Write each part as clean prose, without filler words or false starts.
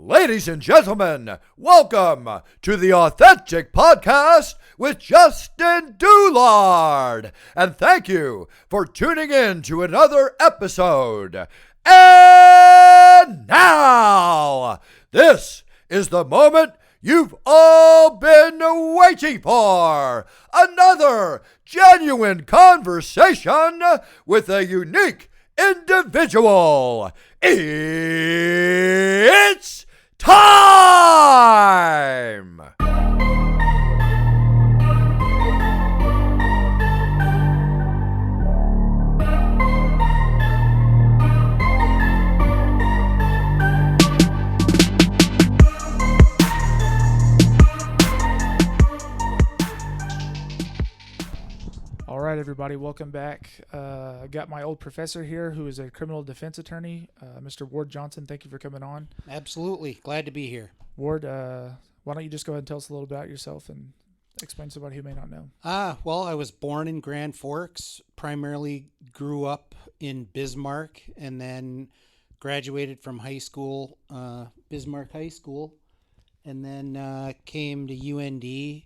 Ladies and gentlemen, welcome to the Authentic Podcast with Justin Doulard. And thank you for tuning in to another episode. And now, this is the moment you've all been waiting for. Another genuine conversation with a unique individual. It's time! All right, everybody, welcome back. I got my old professor here who is a criminal defense attorney, Mr. Ward Johnson. Thank you for coming on. Absolutely. Glad to be here. Ward, why don't you just go ahead and tell us a little about yourself and explain to somebody who may not know. Well, I was born in Grand Forks, primarily grew up in Bismarck, and then graduated from high school, Bismarck High School, and then came to UND,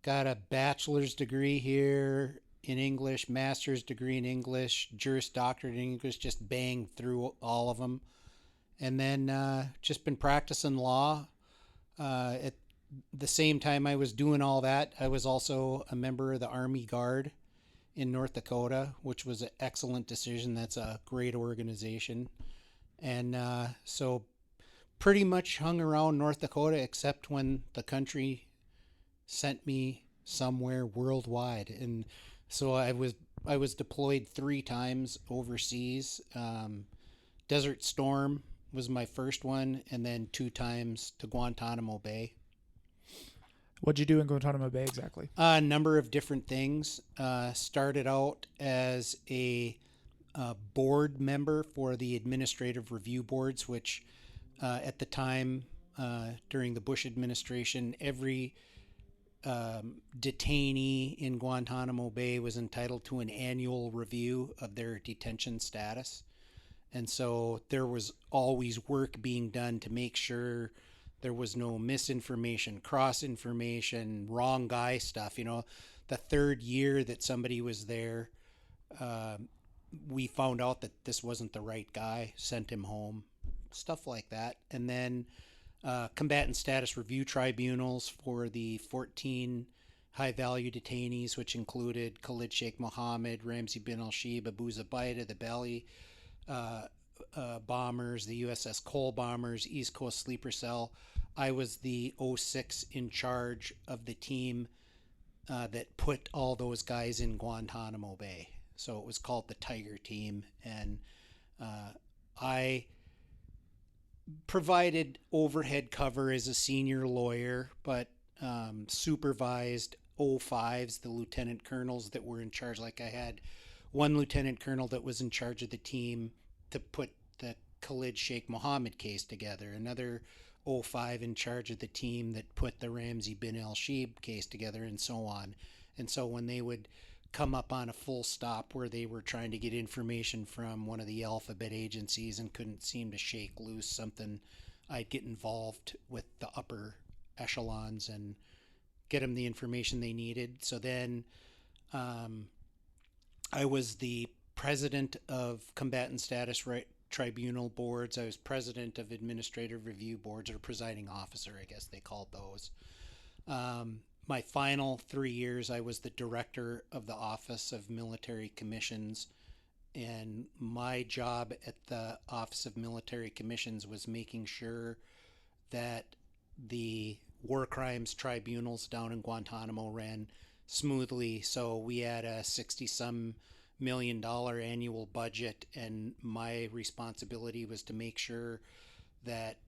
got a bachelor's degree here in English, master's degree in English, Juris Doctorate in English, just banged through all of them. And then just been practicing law. At the same time I was doing all that, I was also a member of the Army Guard in North Dakota, which was an excellent decision. That's a great organization. And so pretty much hung around North Dakota, except when the country sent me somewhere worldwide. And so I was deployed 3 times overseas. Desert Storm was my first one, and then 2 times to Guantanamo Bay. What'd you do in Guantanamo Bay exactly? A number of different things. Started out as a board member for the administrative review boards, which at the time during the Bush administration, every detainee in Guantanamo Bay was entitled to an annual review of their detention status. And so there was always work being done to make sure there was no misinformation, cross-information, wrong guy stuff. You know, the 3rd year that somebody was there, we found out that this wasn't the right guy, sent him home, stuff like that. And then combatant status review tribunals for the 14 high-value detainees, which included Khalid Sheikh Mohammed, Ramzi bin al-Shibh, Abu Zubaydah, the Belly bombers, the USS Cole bombers, East Coast Sleeper Cell. I was the 06 in charge of the team that put all those guys in Guantanamo Bay. So it was called the Tiger Team, and I provided overhead cover as a senior lawyer, but supervised 05s, the lieutenant colonels that were in charge. Like I had one lieutenant colonel that was in charge of the team to put the Khalid Sheikh Mohammed case together, another 05 in charge of the team that put the Ramzi bin al-Shibh case together, and so on. And so when they would come up on a full stop where they were trying to get information from one of the alphabet agencies and couldn't seem to shake loose something, I'd get involved with the upper echelons and get them the information they needed. So then I was the president of combatant status tribunal boards. I was president of administrative review boards, or presiding officer, I guess they called those. My final 3 years, I was the director of the Office of Military Commissions, and my job at the Office of Military Commissions was making sure that the war crimes tribunals down in Guantanamo ran smoothly. So we had a $60-some million annual budget, and my responsibility was to make sure that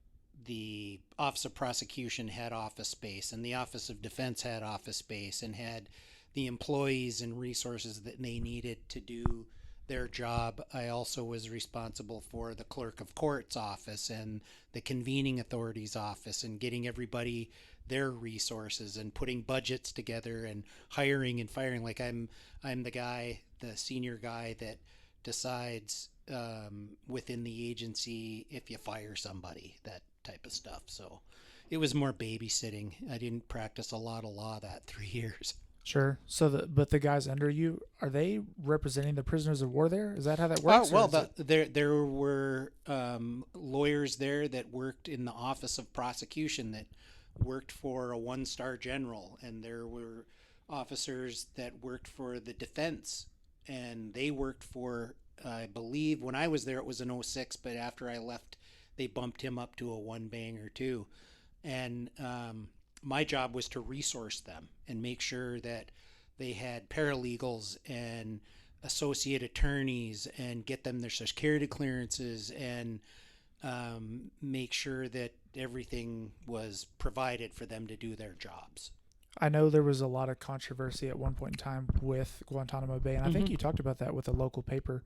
the Office of Prosecution had office space, and the Office of Defense had office space, and had the employees and resources that they needed to do their job. I also was responsible for the Clerk of Court's office and the Convening Authority's office, and getting everybody their resources and putting budgets together and hiring and firing. Like I'm the guy, the senior guy that decides within the agency if you fire somebody, that type of stuff. So it was more babysitting. I didn't practice a lot of law that 3 years. Sure. So, but the guys under you, are they representing the prisoners of war there? Is that how that works? Well, there were lawyers there that worked in the Office of Prosecution that worked for a 1-star general, and there were officers that worked for the defense, and they worked for, I believe, when I was there it was an 06, but after I left, they bumped him up to a 1-banger too, and my job was to resource them and make sure that they had paralegals and associate attorneys and get them their security clearances and make sure that everything was provided for them to do their jobs. I know there was a lot of controversy at one point in time with Guantanamo Bay, and I think you talked about that with a local paper.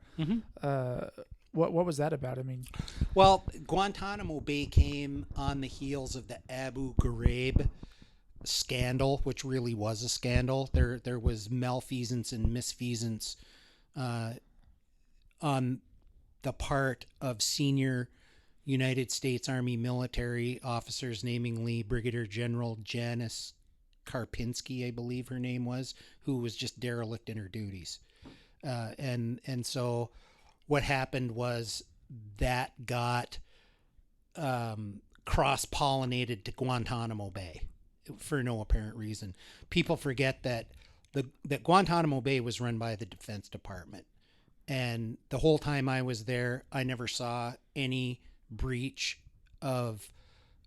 What was that about? I mean, well, Guantanamo Bay came on the heels of the Abu Ghraib scandal, which really was a scandal. There was malfeasance and misfeasance on the part of senior United States Army military officers, namely Brigadier General Janice Karpinski, I believe her name was, who was just derelict in her duties. And so what happened was that got cross-pollinated to Guantanamo Bay for no apparent reason. People forget that that Guantanamo Bay was run by the Defense Department. And the whole time I was there, I never saw any breach of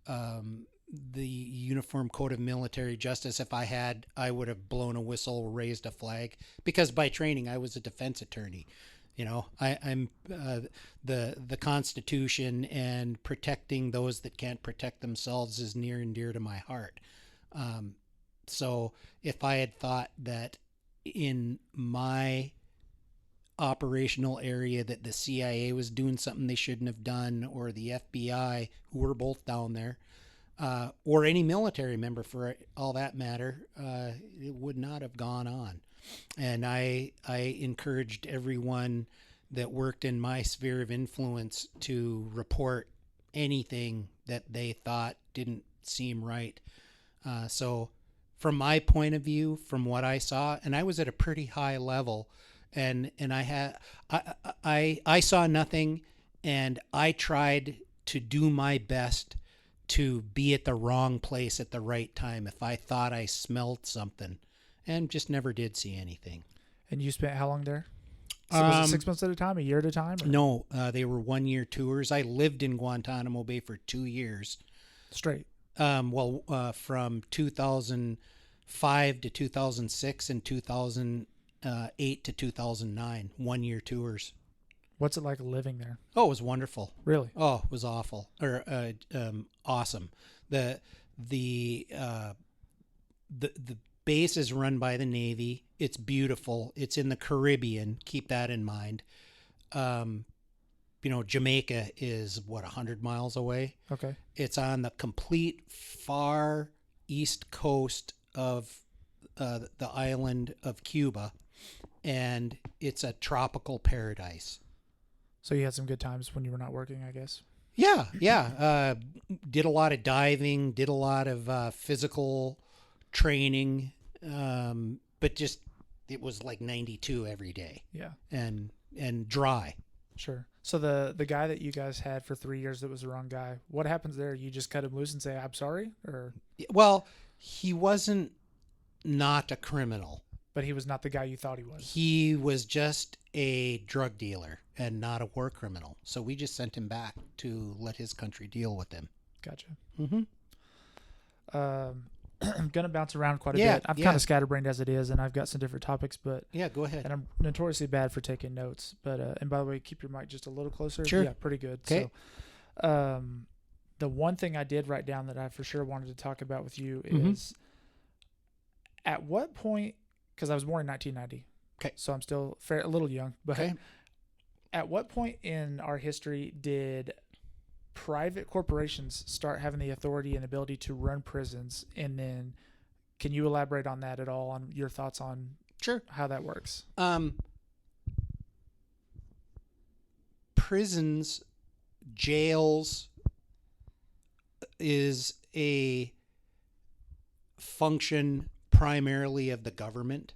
the Uniform Code of Military Justice. If I had, I would have blown a whistle, raised a flag, because by training I was a defense attorney. You know, I'm the Constitution and protecting those that can't protect themselves is near and dear to my heart. So if I had thought that in my operational area that the CIA was doing something they shouldn't have done, or the FBI, who were both down there, or any military member for all that matter, it would not have gone on. And I encouraged everyone that worked in my sphere of influence to report anything that they thought didn't seem right. So from my point of view, from what I saw, and I was at a pretty high level, and I saw nothing, and I tried to do my best to be at the wrong place at the right time if I thought I smelled something, and just never did see anything. And you spent how long there? So was it 6 months at a time, a year at a time? Or? No, they were 1-year tours. I lived in Guantanamo Bay for 2 years. Straight? From 2005 to 2006 and 2008 to 2009, 1-year tours. What's it like living there? Oh, it was wonderful. Really? Oh, it was awful, or awesome. The base is run by the Navy. It's beautiful. It's in the Caribbean. Keep that in mind. Jamaica is 100 miles away. Okay. It's on the complete far east coast of the island of Cuba, and it's a tropical paradise. So you had some good times when you were not working, I guess. Yeah. Did a lot of diving, did a lot of physical training, but just it was like 92 every day. Yeah. And dry. Sure. So the guy that you guys had for 3 years that was the wrong guy, what happens there? You just cut him loose and say, I'm sorry? Or well, he wasn't not a criminal. But he was not the guy you thought he was. He was just a drug dealer and not a war criminal. So we just sent him back to let his country deal with him. Gotcha. Mm-hmm. I'm going to bounce around quite a bit. I'm kind of scatterbrained as it is, and I've got some different topics, but yeah, go ahead. And I'm notoriously bad for taking notes, but and by the way, keep your mic just a little closer. Sure. Yeah, pretty good. Okay. So, the one thing I did write down that I for sure wanted to talk about with you is at what point, because I was born in 1990. Okay. So I'm still a little young, but okay. At what point in our history did private corporations start having the authority and ability to run prisons? And then can you elaborate on that at all, on your thoughts on how that works? Prisons, jails is a function primarily of the government,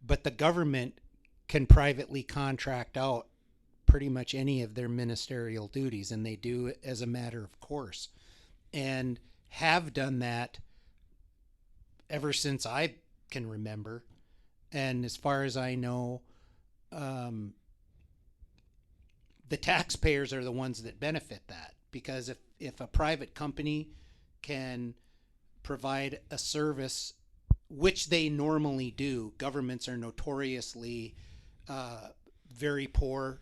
but the government can privately contract out pretty much any of their ministerial duties, and they do it as a matter of course, and have done that ever since I can remember. And as far as I know, the taxpayers are the ones that benefit that, because if a private company can provide a service, which they normally do, governments are notoriously very poor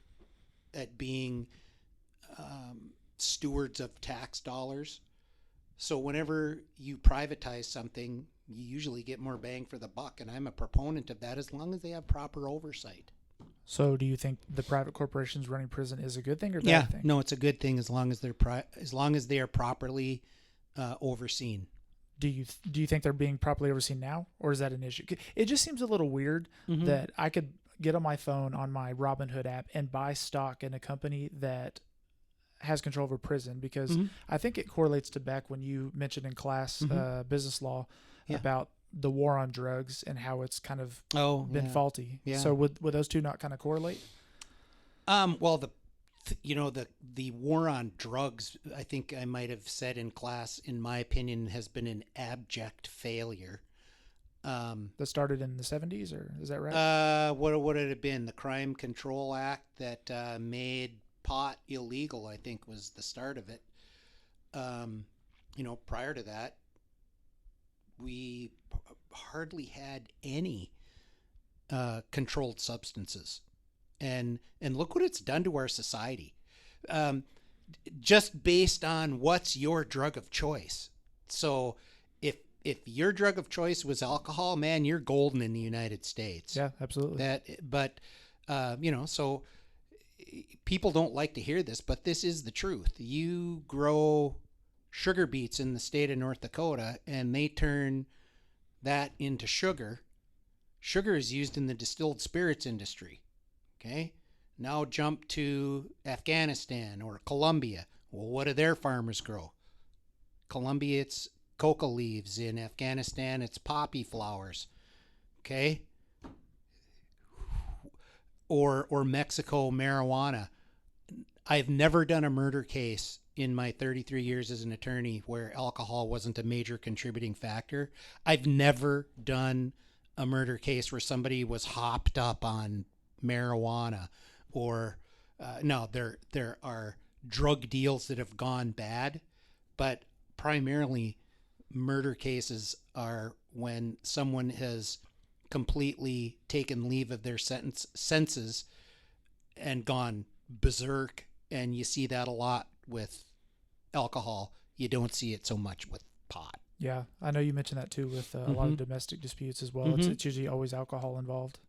at being stewards of tax dollars. So whenever you privatize something, you usually get more bang for the buck, and I'm a proponent of that as long as they have proper oversight. So do you think the private corporations running prison is a good thing or bad Yeah, thing? no, it's a good thing as long as they are properly overseen. Do you think they're being properly overseen now, or is that an issue? It just seems a little weird that I could get on my phone on my Robinhood app and buy stock in a company that has control over prison, because I think it correlates to back when you mentioned in class business law about the war on drugs and how it's kind of been faulty. Yeah. So would those two not kind of correlate? Well, the war on drugs, I think I might have said in class, in my opinion, has been an abject failure. That started in the 70s, or is that right? What would it have been? The Crime Control Act that made pot illegal, I think, was the start of it. Prior to that, we hardly had any controlled substances, and look what it's done to our society. Just based on what's your drug of choice. So if your drug of choice was alcohol, man, you're golden in the United States. Yeah, absolutely. So people don't like to hear this, but this is the truth. You grow sugar beets in the state of North Dakota, and they turn that into sugar. Sugar is used in the distilled spirits industry. Okay? Now jump to Afghanistan or Colombia. Well, what do their farmers grow? Colombia, it's coca leaves. In Afghanistan, it's poppy flowers. Okay? Or Mexico, marijuana. I've never done a murder case in my 33 years as an attorney where alcohol wasn't a major contributing factor. I've never done a murder case where somebody was hopped up on marijuana, or no, there are drug deals that have gone bad, but primarily murder cases are when someone has completely taken leave of their senses and gone berserk, and you see that a lot with alcohol. You don't see it so much with pot. Yeah, I know you mentioned that too with a lot of domestic disputes as well. It's usually always alcohol involved.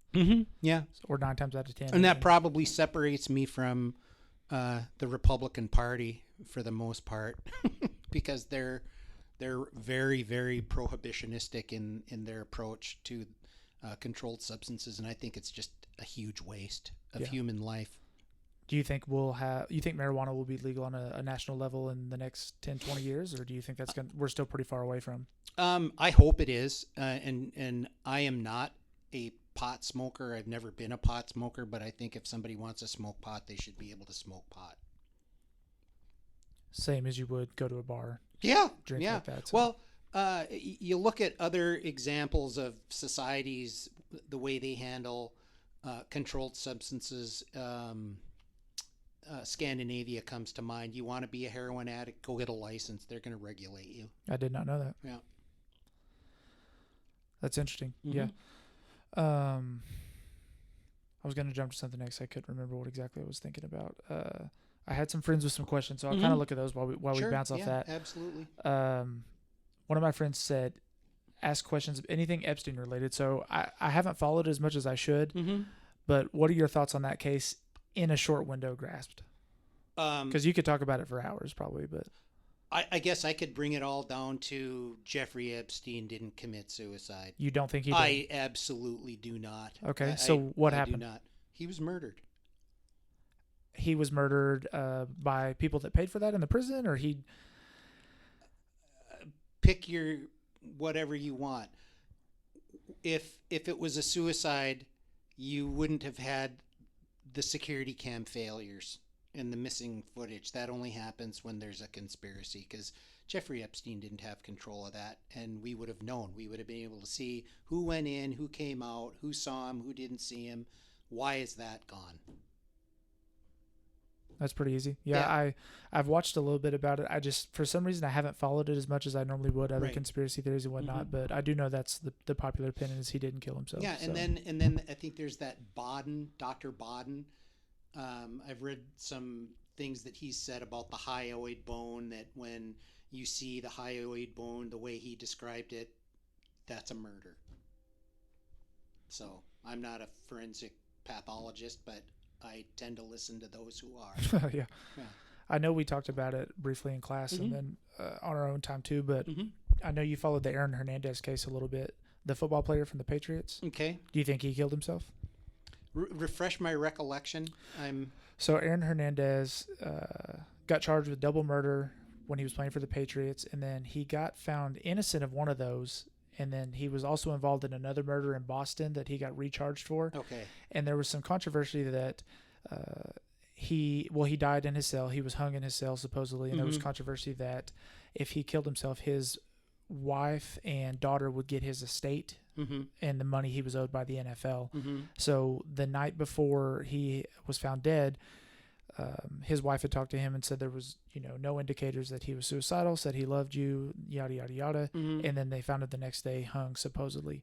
Yeah. Or 9 times out of 10. And that probably separates me from the Republican Party for the most part, because they're very, very prohibitionistic in their approach to controlled substances, and I think it's just a huge waste of human life. Do you think marijuana will be legal on a national level in the next 10, 20 years, or do you think we're still pretty far away from? I hope it is, and I am not a pot smoker. I've never been a pot smoker, but I think if somebody wants to smoke pot, they should be able to smoke pot. Same as you would go to a bar. Yeah, drink like that. So. Well, you look at other examples of societies, the way they handle controlled substances. Scandinavia comes to mind. You want to be a heroin addict, go get a license. They're going to regulate you. I did not know that. Yeah. That's interesting. Yeah. I was going to jump to something next. I couldn't remember what exactly I was thinking about. I had some friends with some questions, so I'll kind of look at those while we bounce off that. Absolutely. One of my friends said, ask questions, anything Epstein related. So I haven't followed as much as I should, but what are your thoughts on that case in a short window grasped? Because you could talk about it for hours probably, but I guess I could bring it all down to Jeffrey Epstein didn't commit suicide. You don't think he did? I absolutely do not. Okay, so what happened? I do not. He was murdered. He was murdered by people that paid for that in the prison, or he... pick your whatever you want. If it was a suicide, you wouldn't have had the security cam failures and the missing footage. That only happens when there's a conspiracy, because Jeffrey Epstein didn't have control of that, and we would have known. We would have been able to see who went in, who came out, who saw him, who didn't see him. Why is that gone? That's pretty easy. Yeah. I've watched a little bit about it. I just, for some reason, I haven't followed it as much as I normally would, other conspiracy theories and whatnot. But I do know that's the popular opinion is he didn't kill himself. Yeah, and then I think there's that Dr. Bodden. I've read some things that he said about the hyoid bone, that when you see the hyoid bone, the way he described it, that's a murder. So I'm not a forensic pathologist, but I tend to listen to those who are. Yeah. I know we talked about it briefly in class and then on our own time too, but I know you followed the Aaron Hernandez case a little bit, the football player from the Patriots. Okay. Do you think he killed himself? Refresh my recollection. So Aaron Hernandez got charged with double murder when he was playing for the Patriots, and then he got found innocent of one of those, and then he was also involved in another murder in Boston that he got recharged for. Okay. And there was some controversy that he died in his cell. He was hung in his cell supposedly, and there was controversy that if he killed himself, his wife and daughter would get his estate and the money he was owed by the NFL. So the night before he was found dead, his wife had talked to him and said there was, no indicators that he was suicidal, said he loved you, yada, yada, yada. And then they found it the next day hung, supposedly.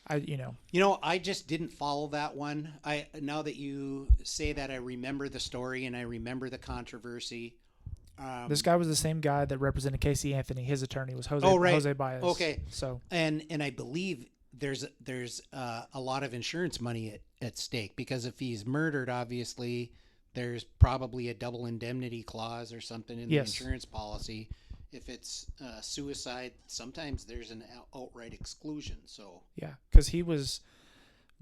I just didn't follow that one. Now that you say that, I remember the story and I remember the controversy. This guy was the same guy that represented Casey Anthony. His attorney was Jose Baez. Okay. So and I believe there's a lot of insurance money at stake, because if he's murdered, obviously there's probably a double indemnity clause or something in the insurance policy. If it's suicide, sometimes there's an outright exclusion. So yeah, because he was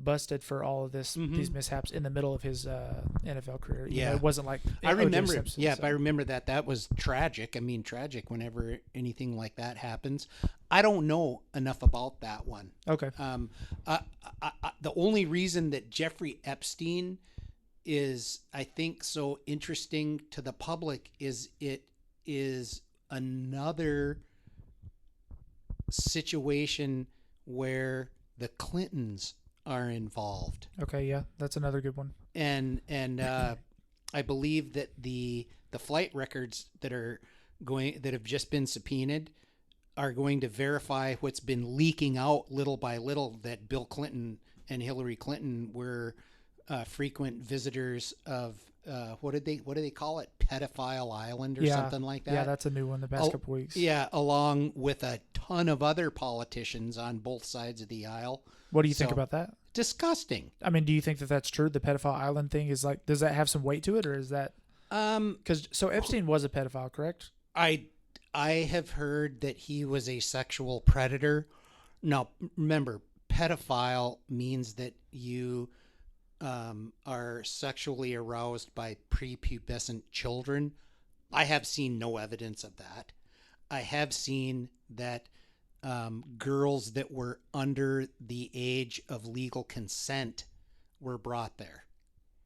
busted for all of these mishaps in the middle of his NFL career. It wasn't like I remember. Simpson, But I remember that was tragic. I mean, tragic whenever anything like that happens. I don't know enough about that one. Okay. The only reason that Jeffrey Epstein is, I think, so interesting to the public is it is another situation where the Clintons are involved. Okay, yeah, that's another good one. And I believe that the flight records that have just been subpoenaed are going to verify what's been leaking out little by little, that Bill Clinton and Hillary Clinton were frequent visitors of what do they call it? Pedophile Island or something like that. Yeah, that's a new one the past couple weeks. Yeah, along with a ton of other politicians on both sides of the aisle. What do you think about that? Disgusting. I mean, do you think that that's true? The pedophile island thing is like, does that have some weight to it, or is that? So Epstein was a pedophile, correct? I have heard that he was a sexual predator. Now, remember, pedophile means that you are sexually aroused by prepubescent children. I have seen no evidence of that. I have seen that girls that were under the age of legal consent were brought there.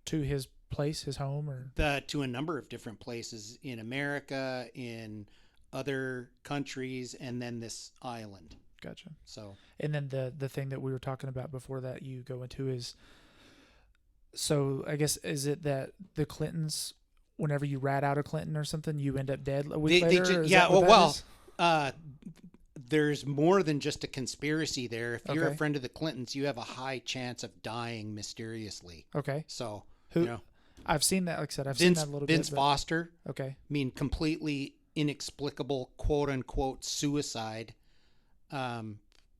To his place, his home, or? To a number of different places in America, in other countries, and then this island. Gotcha. So, and then the thing that we were talking about before that you go into is, so I guess, is it that the Clintons, whenever you rat out a Clinton or something, you end up dead a week later? There's more than just a conspiracy there. If you're a friend of the Clintons, you have a high chance of dying mysteriously. Okay. So, I've seen that. Like I said, I've seen that a little bit. Vince Foster. Okay. I mean, completely inexplicable, quote unquote, suicide.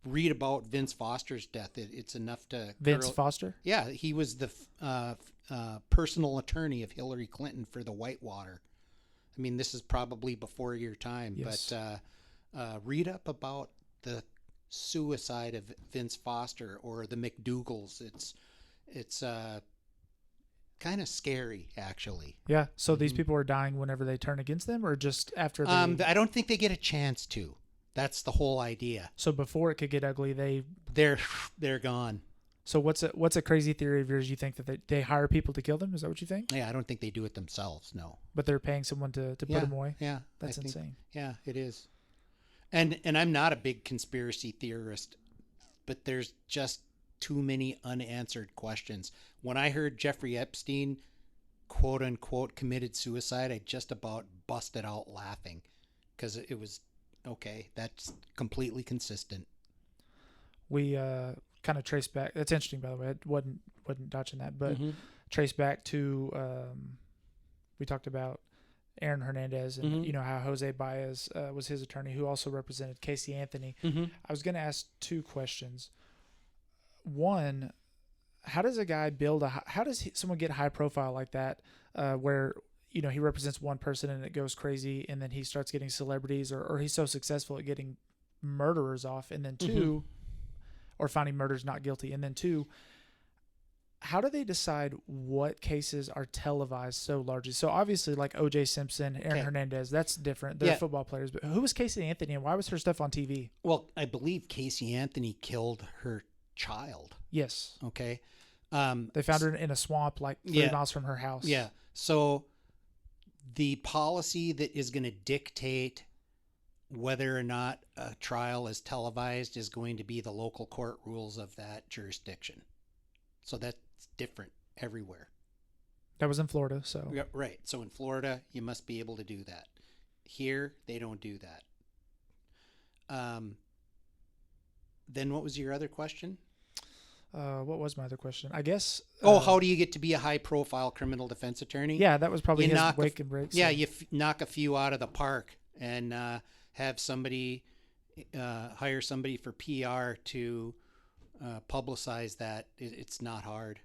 Read about Vince Foster's death. It's enough to. Vince Foster? Yeah, he was the personal attorney of Hillary Clinton for the Whitewater. I mean, this is probably before your time, yes. But read up about the suicide of Vince Foster or the McDougalls. It's kind of scary, actually. Yeah. So these people are dying whenever they turn against them, or just after they... I don't think they get a chance to. That's the whole idea. So before it could get ugly, They're gone. So what's a crazy theory of yours? You think that they hire people to kill them? Is that what you think? Yeah, I don't think they do it themselves. No. But they're paying someone to put them away? Yeah. That's insane. Yeah, it is. And I'm not a big conspiracy theorist, but there's just too many unanswered questions. When I heard Jeffrey Epstein, quote unquote, committed suicide, I just about busted out laughing because it was, okay, that's completely consistent. We kind of trace back. That's interesting, by the way. I wasn't dodging that, but trace back to we talked about Aaron Hernandez and you know how Jose Baez was his attorney, who also represented Casey Anthony. I was going to ask two questions. One, how does a guy someone get high profile like that, where you know he represents one person and it goes crazy, and then he starts getting celebrities, or he's so successful at getting murderers off, and then two, or finding murderers not guilty, and then two, how do they decide what cases are televised so largely? So obviously, like O.J. Simpson, Aaron Hernandez, that's different. They're football players. But who was Casey Anthony, and why was her stuff on TV? Well, I believe Casey Anthony killed her child. Yes. Okay. They found her in a swamp like 3 miles from her house. Yeah. So the policy that is going to dictate whether or not a trial is televised is going to be the local court rules of that jurisdiction. So that's different everywhere. That was in Florida, so. Yeah, right. So in Florida, you must be able to do that. Here, they don't do that. Then what was your other question? What was my other question? I guess. How do you get to be a high-profile criminal defense attorney? Yeah, that was probably his wake and break. Yeah, you knock a few out of the park and have somebody hire somebody for PR to publicize that. It's not hard.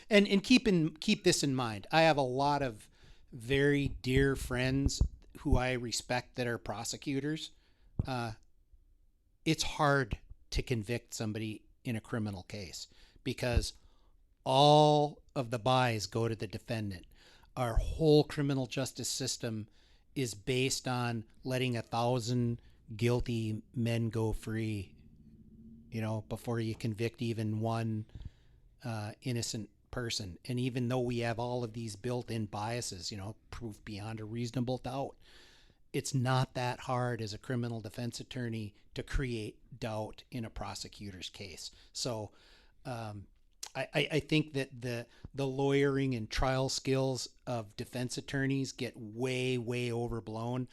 And keep this in mind. I have a lot of very dear friends who I respect that are prosecutors. It's hard to convict somebody in a criminal case because all of the buys go to the defendant. Our whole criminal justice system is based on letting 1,000 guilty men go free, you know, before you convict even one innocent person. And even though we have all of these built-in biases, you know, proof beyond a reasonable doubt, it's not that hard as a criminal defense attorney to create doubt in a prosecutor's case. So I think that the lawyering and trial skills of defense attorneys get way, way overblown.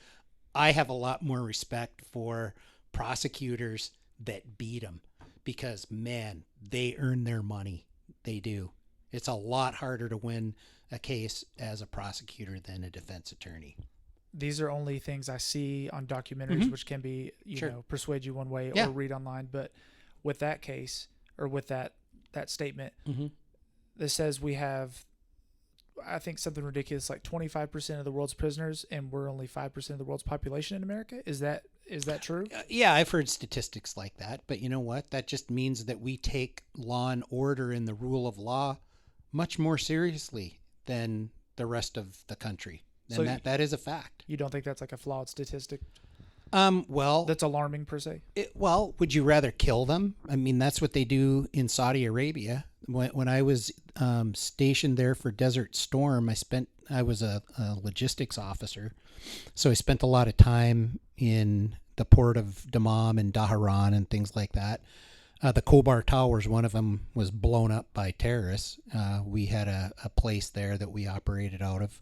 I have a lot more respect for prosecutors that beat them because, man, they earn their money. They do. It's a lot harder to win a case as a prosecutor than a defense attorney. These are only things I see on documentaries, which can be, you know, persuade you one way or read online. But with that case, or with that statement, that says we have, I think, something ridiculous like 25% of the world's prisoners, and we're only 5% of the world's population in America. Is that true? Yeah, I've heard statistics like that. But you know what? That just means that we take law and order and the rule of law much more seriously than the rest of the country. And so that is a fact. You don't think that's like a flawed statistic? Well, that's alarming per se. Well, would you rather kill them? I mean, that's what they do in Saudi Arabia. When I was stationed there for Desert Storm, I was a logistics officer, so I spent a lot of time in the port of Dammam and Dhahran and things like that. The Khobar Towers, one of them was blown up by terrorists. We had a place there that we operated out of.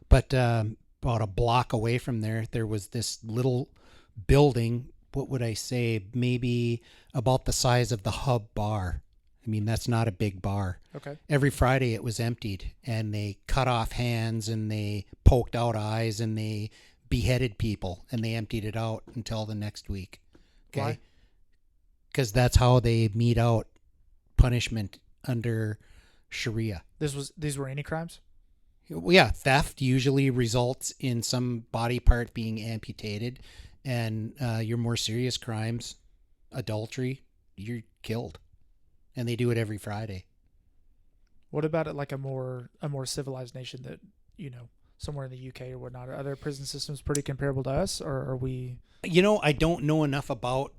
But about a block away from there was this little building, what would I say, maybe about the size of the Hub bar. I mean, that's not a big bar. Okay. Every Friday it was emptied, and they cut off hands, and they poked out eyes, and they beheaded people, and they emptied it out until the next week. Okay. Why? Because that's how they mete out punishment under Sharia. These were any crimes? Well, yeah, theft usually results in some body part being amputated, and your more serious crimes, adultery, you're killed, and they do it every Friday. What about it like a more civilized nation that, you know, somewhere in the UK or whatnot? Are their prison systems pretty comparable to us, or are we? I don't know enough about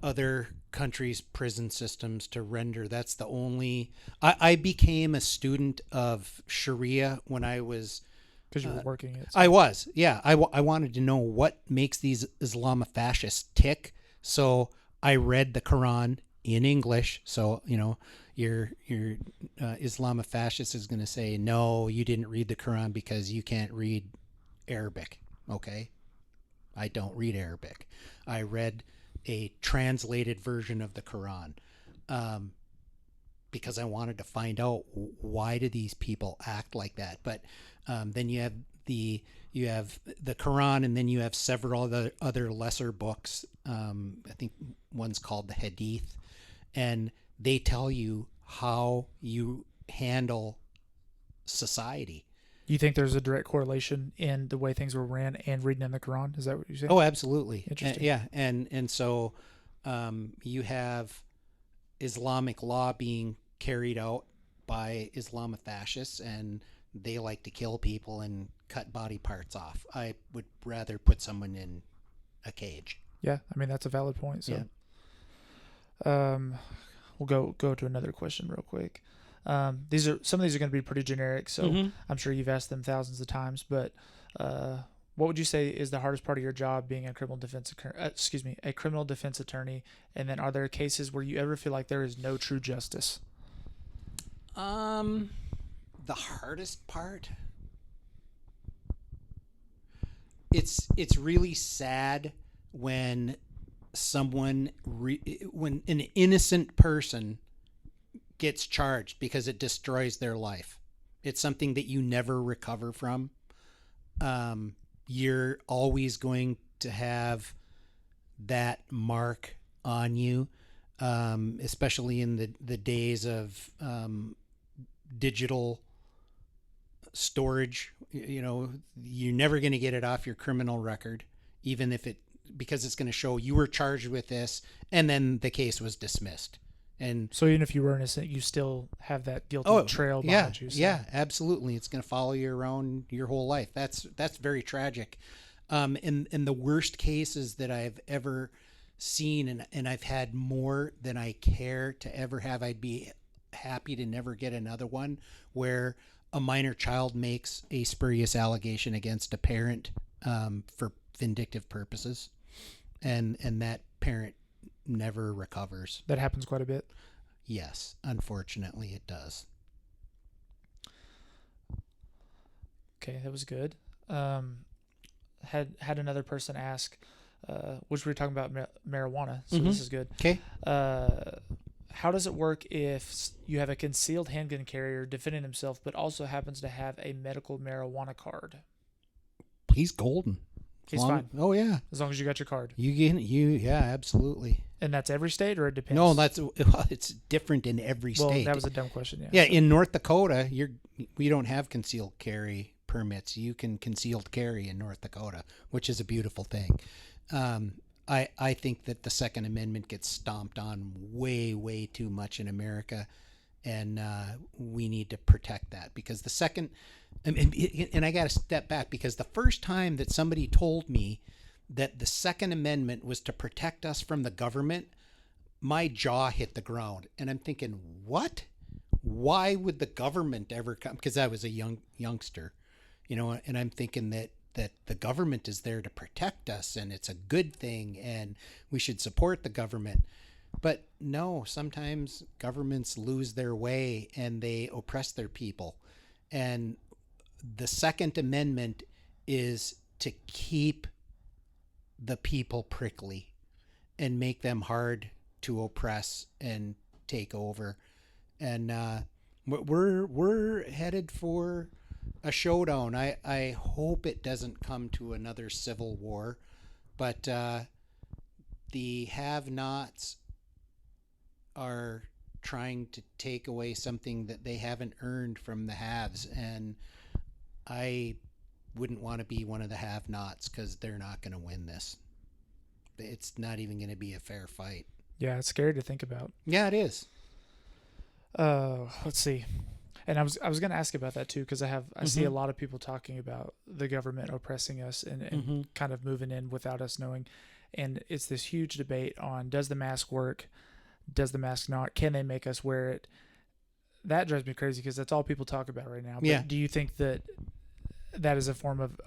other countries' prison systems to render. That's the only. I became a student of Sharia when I was. Because you were working it. I was, yeah. I wanted to know what makes these Islamofascists tick. So I read the Quran in English. So, your Islamofascist is going to say, no, you didn't read the Quran because you can't read Arabic. Okay. I don't read Arabic. I read a translated version of the Quran because I wanted to find out why do these people act like that. But then you have the Quran, and then you have several other lesser books. I think one's called the Hadith, and they tell you how you handle society. You think there's a direct correlation in the way things were ran and reading in the Quran? Is that what you're saying? Oh, absolutely. Interesting. Yeah, and so you have Islamic law being carried out by Islamofascists, and they like to kill people and cut body parts off. I would rather put someone in a cage. Yeah, I mean that's a valid point. So, yeah. We'll go to another question real quick. Some of these are going to be pretty generic, so I'm sure you've asked them thousands of times. But what would you say is the hardest part of your job being a criminal defense attorney? And then, are there cases where you ever feel like there is no true justice? The hardest part. It's really sad when when an innocent person gets charged because it destroys their life. It's something that you never recover from. You're always going to have that mark on you, especially in the days of digital storage. You're never going to get it off your criminal record, even if because it's going to show you were charged with this and then the case was dismissed. And so even if you were innocent, you still have that guilty trail behind you. So. Yeah, absolutely. It's going to follow you around your whole life. That's very tragic. And the worst cases that I've ever seen, and I've had more than I care to ever have. I'd be happy to never get another one, where a minor child makes a spurious allegation against a parent for vindictive purposes, and that parent never recovers. That happens quite a bit. Yes, unfortunately it does. Okay, that was good. Had another person ask, which we were talking about marijuana, so this is good. Okay. How does it work if you have a concealed handgun carrier defending himself, but also happens to have a medical marijuana card? He's golden. He's fine. Oh yeah, as long as you got your card. Yeah, absolutely. And that's every state, or it depends? No, it's different in every state. Well, that was a dumb question. Yeah. Yeah, so. In North Dakota, we don't have concealed carry permits. You can concealed carry in North Dakota, which is a beautiful thing. I think that the Second Amendment gets stomped on way too much in America, and we need to protect that, because the second. And I got to step back, because the first time that somebody told me that the Second Amendment was to protect us from the government, my jaw hit the ground. And I'm thinking, what? Why would the government ever come? Because I was a youngster, and I'm thinking that the government is there to protect us, and it's a good thing, and we should support the government. But no, sometimes governments lose their way and they oppress their people. And the Second Amendment is to keep the people prickly and make them hard to oppress and take over. And we're headed for a showdown. I hope it doesn't come to another civil war, but the have-nots are trying to take away something that they haven't earned from the haves, and I wouldn't want to be one of the have-nots, because they're not going to win this. It's not even going to be a fair fight. Yeah, it's scary to think about. Yeah, it is. Let's see. And I was going to ask about that too, because I see a lot of people talking about the government oppressing us and kind of moving in without us knowing. and it's this huge debate on, does the mask work? Does the mask not? Can they make us wear it? That drives me crazy because that's all people talk about right now. But Yeah. do you think that is a form of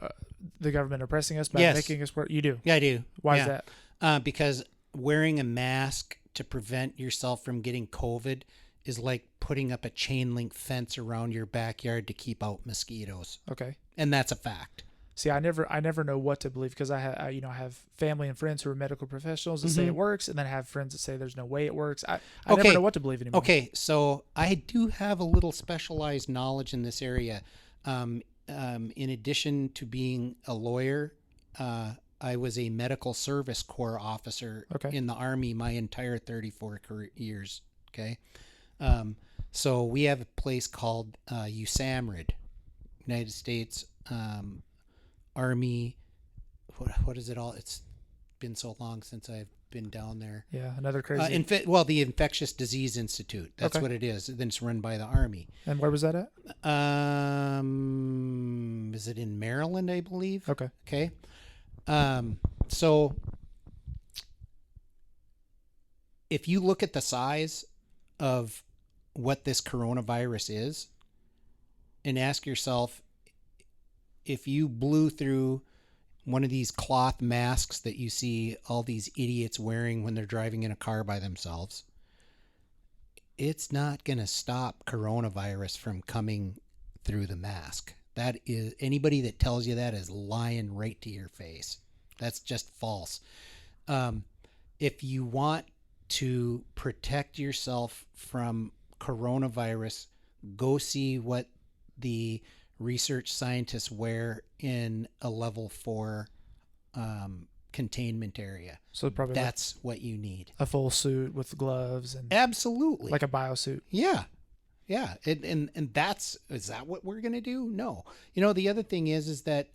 the government oppressing us by Yes. making us wear? You do. Yeah, I do. Why Yeah. is that? Because wearing a mask to prevent yourself from getting COVID is like putting up a chain link fence around your backyard to keep out mosquitoes. Okay. And that's a fact. See, I never know what to believe because I have family and friends who are medical professionals that say it works, and then I have friends that say there's no way it works. I never know what to believe anymore. Okay, so I do have a little specialized knowledge in this area. In addition to being a lawyer, I was a medical service corps officer in the Army my entire 34 years. Okay. So we have a place called USAMRIID, United States Army. What is it all? It's been so long since I've been down there. Yeah, another crazy. The Infectious Disease Institute. That's what it is. Then it's run by the Army. And where was that at? Is it in Maryland, I believe? Okay. Okay. So if you look at the size of what this coronavirus is and ask yourself, if you blew through one of these cloth masks that you see all these idiots wearing when they're driving in a car by themselves, it's not going to stop coronavirus from coming through the mask. That is, anybody that tells you that is lying right to your face. That's just false. If you want to protect yourself from coronavirus, go see what the research scientists wear in a level 4 containment area. So probably that's what you need. A full suit with gloves and absolutely like a biosuit. Yeah. Yeah. And is that what we're going to do? No. You know, the other thing is that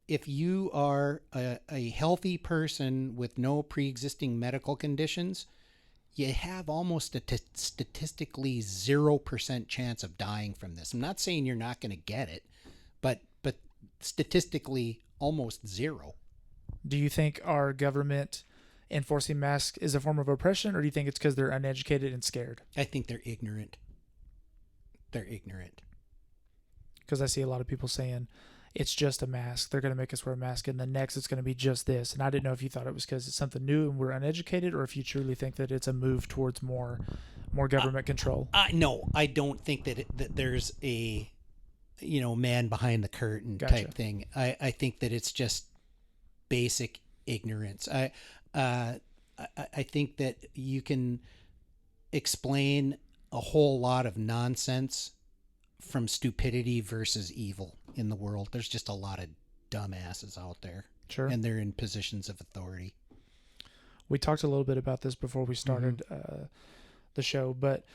if you are a healthy person with no pre-existing medical conditions, you have almost a statistically 0% chance of dying from this. I'm not saying you're not going to get it, but statistically almost zero. Do you think our government enforcing masks is a form of oppression, or do you think it's because they're uneducated and scared? I think they're ignorant. They're ignorant. Because I see a lot of people saying it's just a mask. They're going to make us wear a mask, and the next it's going to be just this. And I didn't know if you thought it was because it's something new and we're uneducated, or if you truly think that it's a move towards more government control. No, I don't think that there's a man behind the curtain type thing. I think that it's just basic ignorance. I think that you can explain a whole lot of nonsense from stupidity versus evil in the world. There's just a lot of dumbasses out there. Sure. And they're in positions of authority. We talked a little bit about this before we started the show, but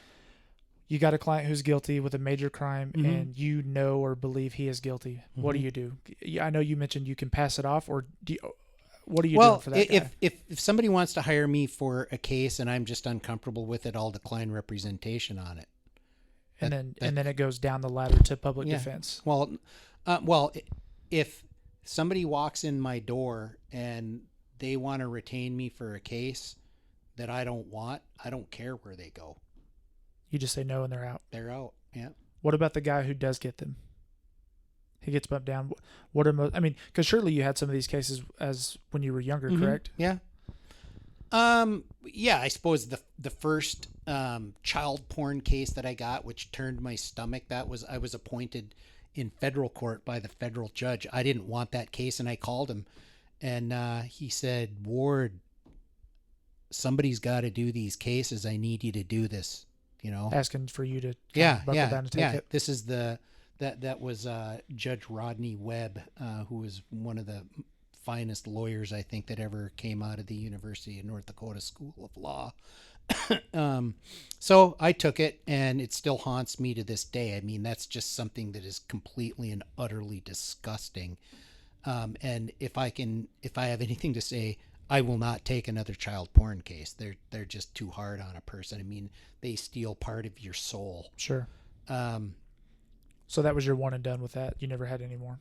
you got a client who's guilty with a major crime and you know or believe he is guilty. What do you do? I know you mentioned you can pass it off, or what are you doing for that guy? If somebody wants to hire me for a case and I'm just uncomfortable with it, I'll decline representation on it. And then it goes down the ladder to public defense. Well, if somebody walks in my door and they want to retain me for a case that I don't want, I don't care where they go. You just say no and they're out. They're out. Yeah. What about the guy who does get them? He gets bumped down. Because surely you had some of these cases as when you were younger, correct? Yeah. I suppose the first child porn case that I got, which turned my stomach, I was appointed in federal court by the federal judge. I didn't want that case, and I called him, and he said, "Ward, somebody's got to do these cases. I need you to do this." Asking for you to buckle down and take it. This is that was Judge Rodney Webb, who was one of the finest lawyers I think that ever came out of the University of North Dakota School of Law. So I took it, and it still haunts me to this day. I mean, that's just something that is completely and utterly disgusting. And if I have anything to say, I will not take another child porn case. They're just too hard on a person. I mean, they steal part of your soul. Sure. So that was your one and done with that. You never had any more.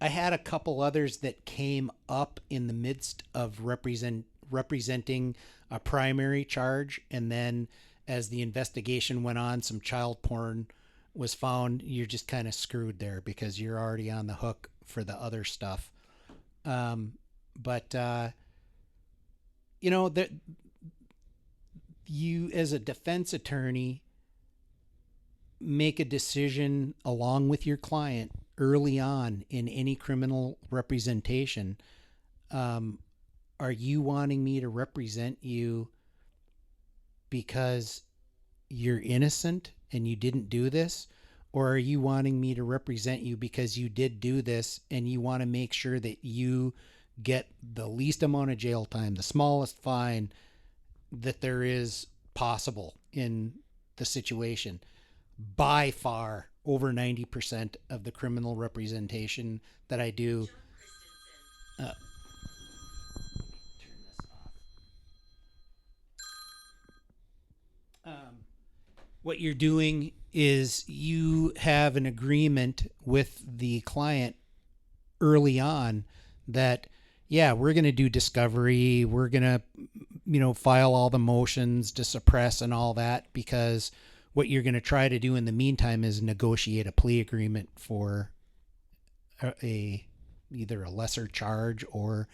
I had a couple others that came up in the midst of representing a primary charge, and then as the investigation went on, some child porn was found. You're just kind of screwed there because you're already on the hook for the other stuff. But you know, that you as a defense attorney make a decision along with your client early on in any criminal representation. Are you wanting me to represent you because you're innocent and you didn't do this? Or are you wanting me to represent you because you did do this and you want to make sure that you get the least amount of jail time, the smallest fine that there is possible in the situation? By far, over 90% of the criminal representation that I do. Turn this off. What you're doing is you have an agreement with the client early on that, yeah, we're going to do discovery. We're going to, file all the motions to suppress and all that, because what you're going to try to do in the meantime is negotiate a plea agreement for either a lesser charge or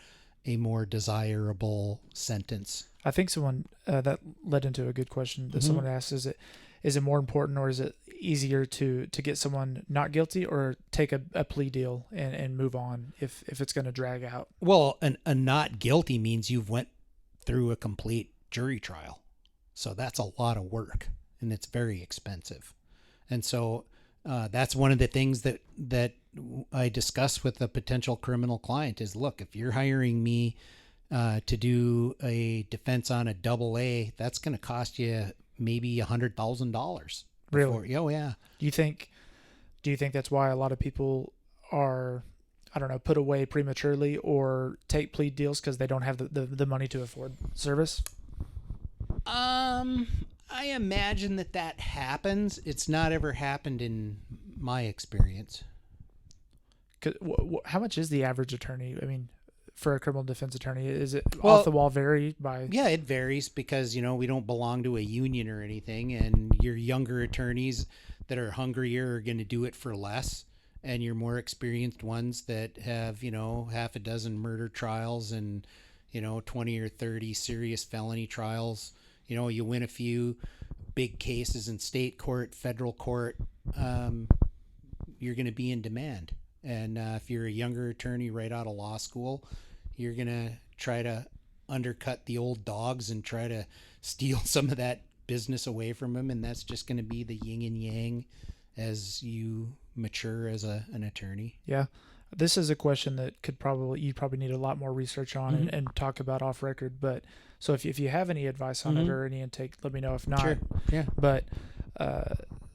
a more desirable sentence. I think someone that led into a good question that someone asked: is it more important, or is it easier to get someone not guilty, or take a plea deal and move on if it's going to drag out? Well, a not guilty means you've went through a complete jury trial, so that's a lot of work. And it's very expensive. And so that's one of the things that I discuss with a potential criminal client is, look, if you're hiring me to do a defense on a AA, that's going to cost you maybe $100,000. Really? Oh, yeah. Do you think that's why a lot of people are, I don't know, put away prematurely or take plea deals because they don't have the money to afford service? I imagine that happens. It's not ever happened in my experience. How much is the average attorney? I mean, for a criminal defense attorney, is it off the wall vary by? Yeah, it varies because, we don't belong to a union or anything, and your younger attorneys that are hungrier are going to do it for less, and your more experienced ones that have, half a dozen murder trials and, 20 or 30 serious felony trials. You win a few big cases in state court, federal court, you're going to be in demand. And if you're a younger attorney right out of law school, you're going to try to undercut the old dogs and try to steal some of that business away from them. And that's just going to be the yin and yang as you mature as an attorney. Yeah. This is a question that you probably need a lot more research on and talk about off record. But so if you have any advice on it or any intake, let me know. If not, sure. Yeah. But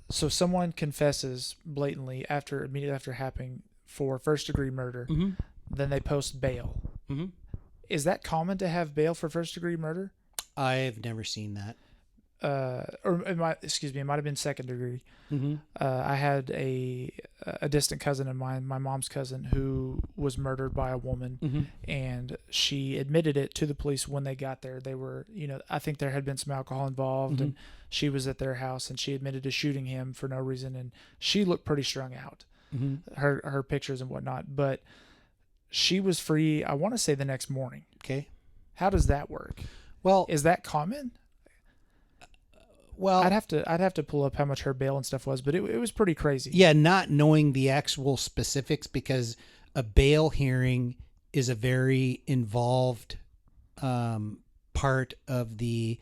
so someone confesses blatantly immediately after happening for first degree murder, then they post bail. Is that common to have bail for first degree murder? I've never seen that. Or it might have been second degree. I had a distant cousin of mine, my mom's cousin, who was murdered by a woman, and she admitted it to the police when they got there. They were, I think there had been some alcohol involved, and she was at their house, and she admitted to shooting him for no reason, and she looked pretty strung out, her pictures and whatnot, but she was free, I want to say, the next morning. Okay. How does that work? Well, is that common? Well, I'd have to pull up how much her bail and stuff was, but it was pretty crazy. Yeah, not knowing the actual specifics, because a bail hearing is a very involved part of the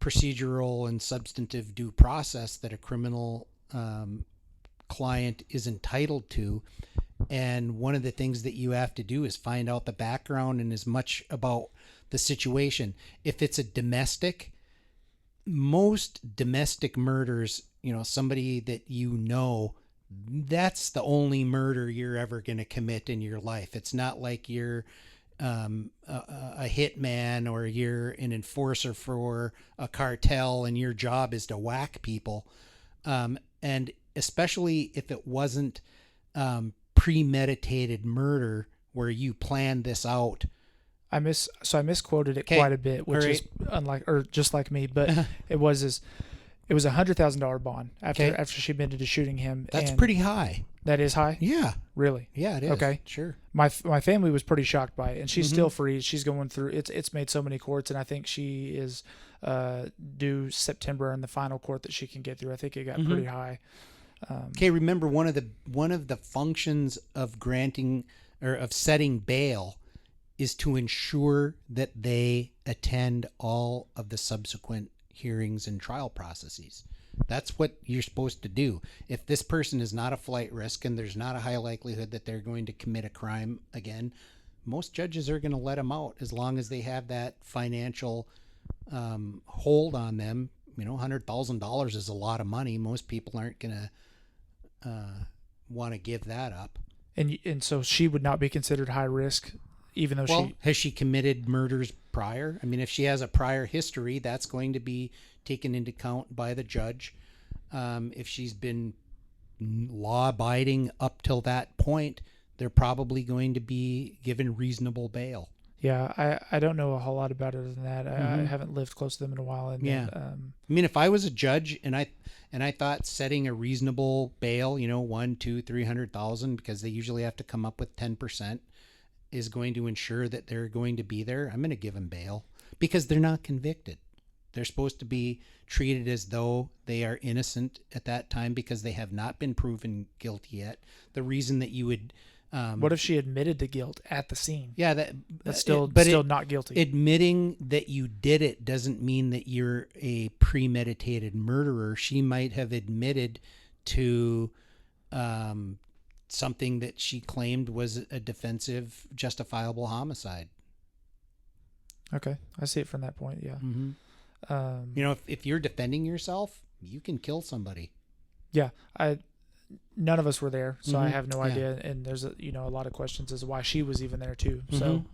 procedural and substantive due process that a criminal client is entitled to. And one of the things that you have to do is find out the background and as much about the situation. If it's a domestic, most domestic murders, somebody that that's the only murder you're ever going to commit in your life. It's not like you're a hitman or you're an enforcer for a cartel and your job is to whack people. And especially if it wasn't premeditated murder where you planned this out. I misquoted it 'Kay. quite a bit, which is just like me, but it was a $100,000 bond after she admitted to shooting him. That's and pretty high. That is high? Yeah. Really? Yeah, it is. Okay. Sure. My family was pretty shocked by it, and she's still free. She's going through it's made so many courts, and I think she is due September in the final court that she can get through. I think it got pretty high. Okay, remember one of the functions of granting or of setting bail is to ensure that they attend all of the subsequent hearings and trial processes. That's what you're supposed to do. If this person is not a flight risk and there's not a high likelihood that they're going to commit a crime again, most judges are going to let them out as long as they have that financial hold on them. You know, $100,000 is a lot of money. Most people aren't going to want to give that up. And so she would not be considered high risk, even though has she committed murders prior? I mean, if she has a prior history, that's going to be taken into account by the judge. If she's been law-abiding up till that point, they're probably going to be given reasonable bail. Yeah, I don't know a whole lot about it other than that. I haven't lived close to them in a while. And yeah. I mean, if I was a judge and I thought setting a reasonable bail, you know, $100,000, $200,000, $300,000, because they usually have to come up with 10%, is going to ensure that they're going to be there, I'm going to give them bail because they're not convicted. They're supposed to be treated as though they are innocent at that time because they have not been proven guilty yet. The reason that you would... what if she admitted to guilt at the scene? Yeah, that's still not guilty. Admitting that you did it doesn't mean that you're a premeditated murderer. She might have admitted to something that she claimed was a defensive, justifiable homicide. Okay, I see it from that point. Yeah. Mm-hmm. You know, if you're defending yourself, you can kill somebody. Yeah, none of us were there, so I have no idea. And there's a lot of questions as to why she was even there too. So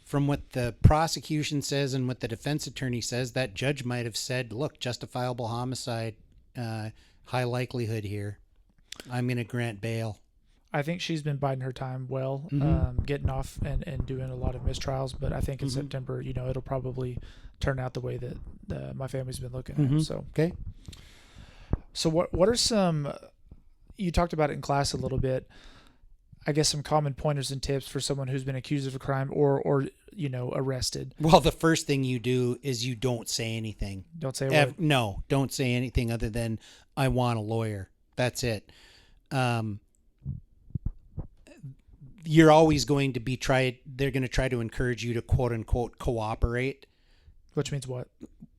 from what the prosecution says and what the defense attorney says, that judge might have said, "Look, justifiable homicide, high likelihood here. I'm going to grant bail." I think she's been biding her time well, getting off and doing a lot of mistrials. But I think in September, it'll probably turn out the way that my family's been looking at. So okay. So what are some? You talked about it in class a little bit. I guess some common pointers and tips for someone who's been accused of a crime or arrested. Well, the first thing you do is you don't say anything. Don't say a word. No, don't say anything other than "I want a lawyer." That's it. You're always going to be they're going to try to encourage you to quote unquote cooperate. Which means what?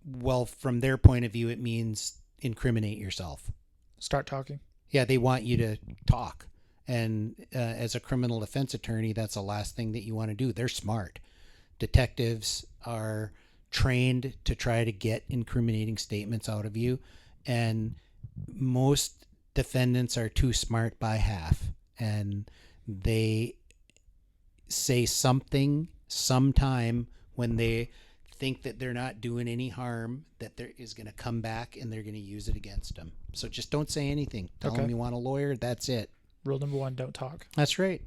Well, from their point of view, it means incriminate yourself. Start talking. Yeah, they want you to talk. And as a criminal defense attorney, that's the last thing that you want to do. They're smart. Detectives are trained to try to get incriminating statements out of you. And most defendants are too smart by half. And they say something sometime when they think that they're not doing any harm, that there is going to come back and they're going to use it against them. So just don't say anything. Tell them you want a lawyer. That's it. Rule number 1, don't talk. That's right.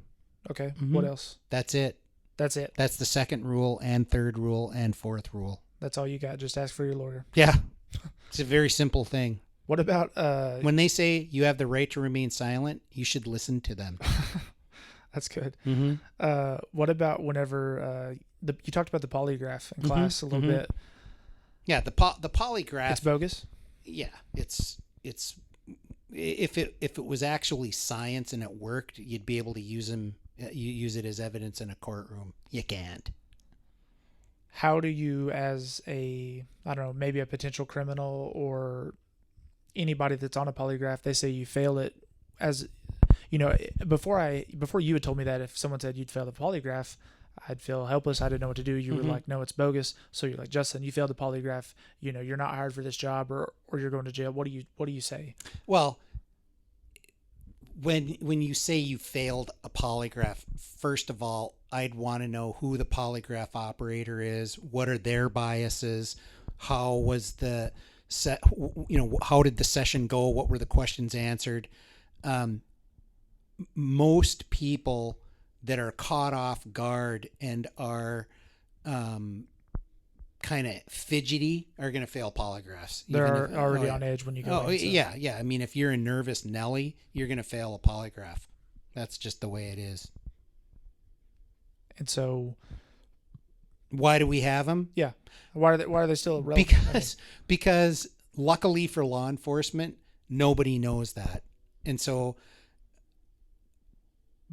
Okay. What else? That's it. That's it. That's the second rule and third rule and fourth rule. That's all you got. Just ask for your lawyer. Yeah. It's a very simple thing. What about... when they say you have the right to remain silent, you should listen to them. That's good. What about whenever you talked about the polygraph in class a little bit? Yeah, the polygraph. It's bogus. Yeah, it's if it was actually science and it worked, you'd be able to use it as evidence in a courtroom. You can't. How do you, as maybe a potential criminal or anybody that's on a polygraph, they say you fail it as. Before you had told me that if someone said you'd fail the polygraph, I'd feel helpless. I didn't know what to do. You were like, no, it's bogus. So you're like, Justin, you failed the polygraph. You're not hired for this job, or you're going to jail. What do you say? Well, when you say you failed a polygraph, first of all, I'd want to know who the polygraph operator is. What are their biases? How was how did the session go? What were the questions answered? most people that are caught off guard and are kind of fidgety are going to fail polygraphs. They're already on edge when you go in. So. Yeah. I mean, if you're a nervous Nelly, you're going to fail a polygraph. That's just the way it is. And so, why do we have them? Yeah, why are they still relevant? Because luckily for law enforcement, nobody knows that, and so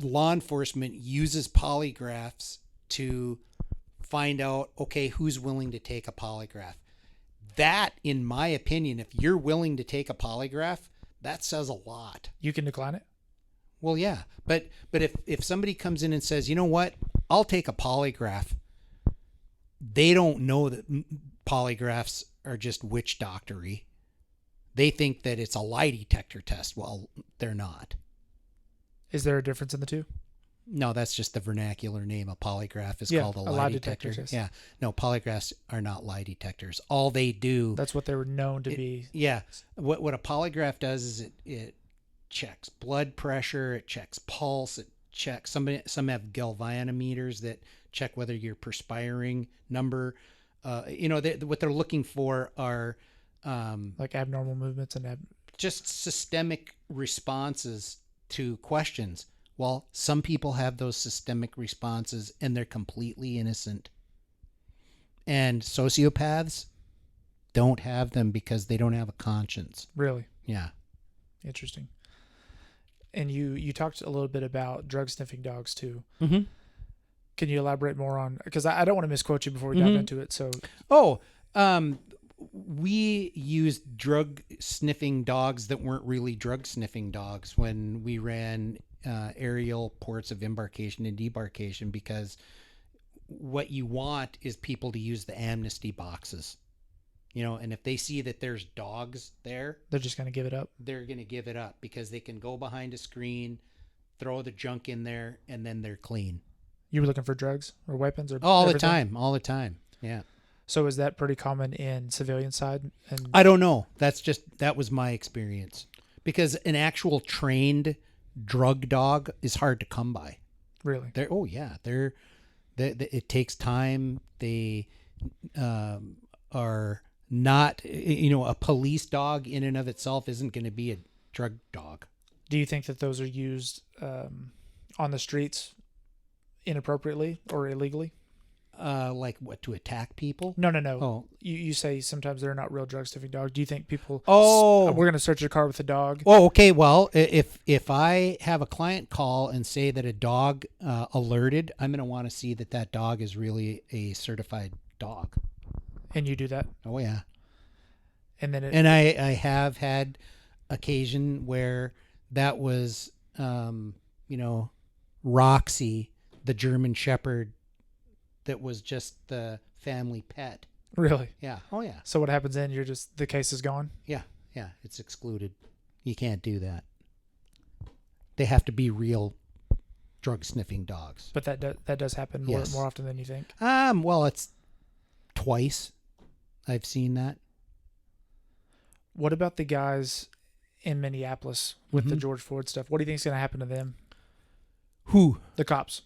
law enforcement uses polygraphs to find out, okay, who's willing to take a polygraph. That, in my opinion, if you're willing to take a polygraph, that says a lot. You can decline it? Well, yeah. But if somebody comes in and says, you know what, I'll take a polygraph, they don't know that polygraphs are just witch doctory. They think that it's a lie detector test. Well, they're not. Is there a difference in the two? No, that's just the vernacular name. A polygraph is called a lie detector. Yeah. No, polygraphs are not lie detectors. All they do... That's what they were known to be. Yeah. What a polygraph does is it checks blood pressure, it checks pulse, it checks... Some have galvanometers that check whether you're perspiring number. What they're looking for are... like abnormal movements and... just systemic responses to questions. Well, some people have those systemic responses and they're completely innocent. And sociopaths don't have them because they don't have a conscience. Really? Yeah. Interesting. And you talked a little bit about drug sniffing dogs too. Mm-hmm. Can you elaborate more on, because I don't want to misquote you before we dive into it. So, we used drug sniffing dogs that weren't really drug sniffing dogs when we ran aerial ports of embarkation and debarkation, because what you want is people to use the amnesty boxes, and if they see that there's dogs there, they're just going to give it up. They're going to give it up because they can go behind a screen, throw the junk in there, and then they're clean. You were looking for drugs or weapons or all everything? all the time. Yeah. So is that pretty common in civilian side? And I don't know. That was my experience, because an actual trained drug dog is hard to come by. Really? It takes time. They are not, a police dog in and of itself isn't going to be a drug dog. Do you think that those are used on the streets inappropriately or illegally? Like what, to attack people? No. Oh. You say sometimes they're not real drug sniffing dogs. Do you think people... Oh. We're going to search your car with a dog. Oh, okay. Well, if I have a client call and say that a dog alerted, I'm going to want to see that dog is really a certified dog. And you do that? Oh, yeah. And then and I have had occasion where that was, Roxy, the German Shepherd, that was just the family pet. Really? Yeah. Oh, yeah. So what happens then? The case is gone? Yeah. It's excluded. You can't do that. They have to be real drug sniffing dogs. But that does happen more often than you think? Well, it's twice I've seen that. What about the guys in Minneapolis with the George Floyd stuff? What do you think is going to happen to them? Who? The cops.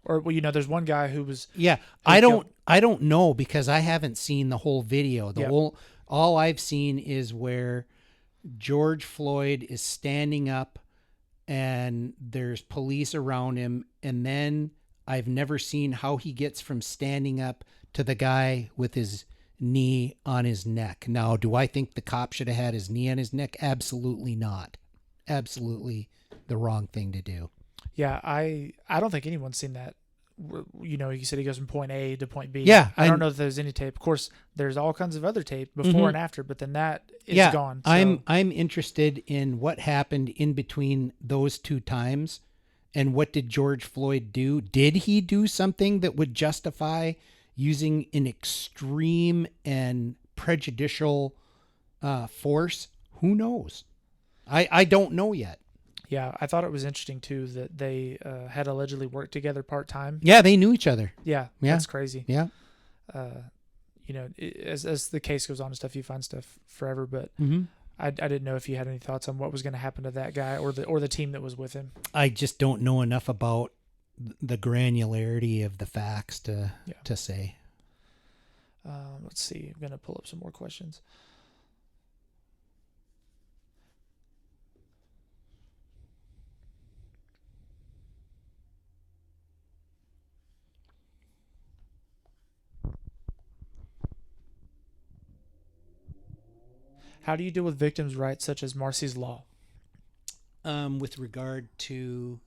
Or, there's one guy who was... Yeah, I don't know, because I haven't seen the whole video. All I've seen is where George Floyd is standing up and there's police around him, and then I've never seen how he gets from standing up to the guy with his knee on his neck. Now, do I think the cop should have had his knee on his neck? Absolutely not. Absolutely the wrong thing to do. Yeah, I don't think anyone's seen that. You said he goes from point A to point B. Yeah. I don't know if there's any tape. Of course, there's all kinds of other tape before and after, but then that is gone. So. I'm interested in what happened in between those two times, and what did George Floyd do? Did he do something that would justify using an extreme and prejudicial force? Who knows? I don't know yet. Yeah, I thought it was interesting too that they had allegedly worked together part-time. Yeah, they knew each other. Yeah, that's crazy. Yeah. As the case goes on and stuff, you find stuff forever. But I didn't know if you had any thoughts on what was going to happen to that guy or the team that was with him. I just don't know enough about the granularity of the facts to say. Let's see. I'm going to pull up some more questions. How do you deal with victims' rights such as Marcy's Law? With regard to...